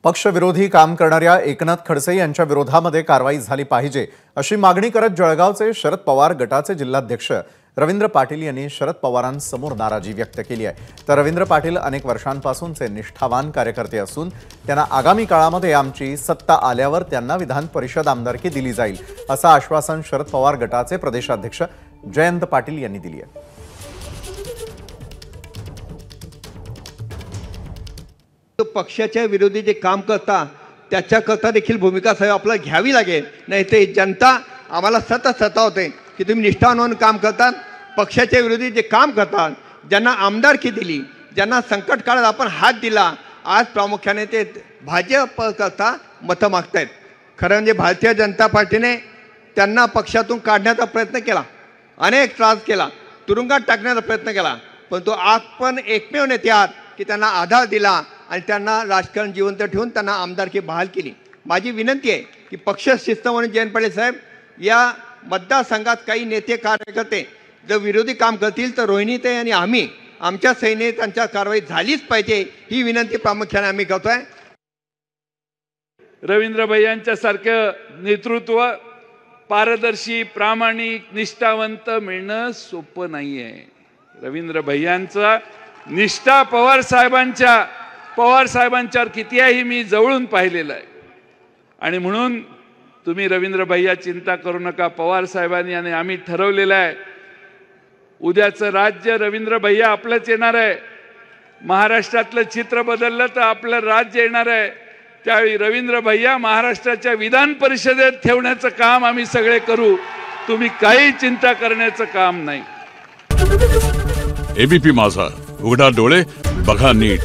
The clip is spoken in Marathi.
पक्षविरोधी काम करणाऱ्या एकनाथ खडसे यांच्या विरोधामध्ये कारवाई झाली पाहिजे अशी मागणी करत जळगावचे शरद पवार गटाचे जिल्हाध्यक्ष रवींद्र पाटील यांनी शरद पवारांसमोर नाराजी व्यक्त केली आहे। तर रवींद्र पाटील अनेक वर्षांपासूनचे निष्ठावान कार्यकर्ते असून त्यांना आगामी काळामध्ये आमची सत्ता आल्यावर त्यांना विधान परिषद आमदारकी दिली जाईल असं आश्वासन शरद पवार गटाचे प्रदेशाध्यक्ष जयंत पाटील यांनी दिले आहे। पक्षाच्या विरोधी जे काम करता त्याच्याकरता देखील भूमिका साहेब आपल्याला घ्यावी लागेल, नाही ते जनता आम्हाला सतत सतावते की तुम्ही निष्ठावान म्हणून काम करतात, पक्षाच्या विरोधी जे काम करतात, ज्यांना आमदारकी दिली, ज्यांना संकट काळात आपण हात दिला, आज प्रामुख्याने ते भाजप करता मतं मागतायत। खरं म्हणजे भारतीय जनता पार्टीने त्यांना पक्षातून काढण्याचा प्रयत्न केला, अनेक त्रास केला, तुरुंगात टाकण्याचा प्रयत्न केला, परंतु आपण एकमेव नेते आहात की त्यांना आधार दिला आणि त्यांना राजकारण जिवंत ठेवून त्यांना आमदारकी बहाल केली। माझी विनंती आहे की पक्ष शिस्त म्हणून जयंत पाटील साहेब या मतदारसंघात काही नेते कार्यकर्ते जर विरोधी काम करतील तर रोहिणीताई आणि आम्ही आमच्या सैन्याने त्यांच्या कारवाई झालीच पाहिजे ही विनंती प्रामुख्याने आम्ही करतोय। रवींद्र भैयांच्या सारखं नेतृत्व पारदर्शी, प्रामाणिक, निष्ठावंत मिळणं सोपं नाहीये। रवींद्र भैयांचा निष्ठा पवार साहेबांच्यावर किती आहे मी जवळून पाहिलेलं आहे आणि म्हणून तुम्ही रवींद्र भैया चिंता करू नका। पवार साहेबांनी आणि आम्ही ठरवलेलं आहे उद्याचं राज्य रवींद्र भैया आपलंच येणार आहे। महाराष्ट्रातलं चित्र बदललं तर आपलं राज्य येणार आहे। त्यावेळी रवींद्र भैया महाराष्ट्राच्या विधान परिषदेत ठेवण्याचं काम आम्ही सगळे करू, तुम्ही काही चिंता करण्याचं काम नाही। एबीपी माझा, उघडा डोळे बघा नीट।